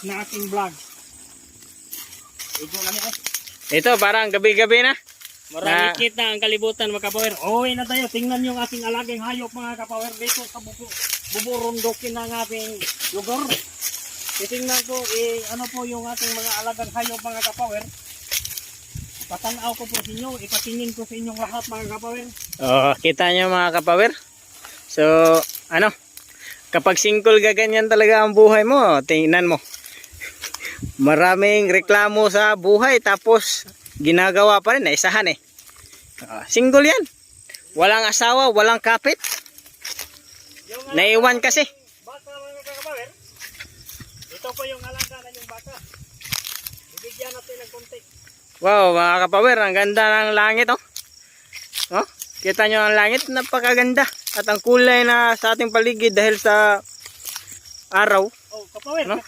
na aking vlog. Ito parang gabi-gabi na. Maramikit na ang kalibutan mga kapower. Uwi na tayo. Tingnan yung aking alagang hayop mga kapower dito sa buburundokin ng ating lugar. Titingnan ko ano po yung ating mga alagang hayop mga kapower. Patanaw ko po sa inyo. Ipatingin ko sa inyong lahat mga kapower. Oh, kita nyo mga kapower. So, ano? Kapag single gaganyan talaga ang buhay mo, tingnan mo. Maraming reklamo sa buhay tapos ginagawa pa rin na isahan eh. Single yan. Walang asawa, walang kapit. Naiwan kasi. Baka mga kapower. Ito po yung alaga na yung baka. Ibigyan natin ng konti. Wow mga kapower, ang ganda ng langit oh. Oh, kita nyo ang langit, napakaganda. At ang kulay na sa ating paligid dahil sa araw. Oh, kapower, ano?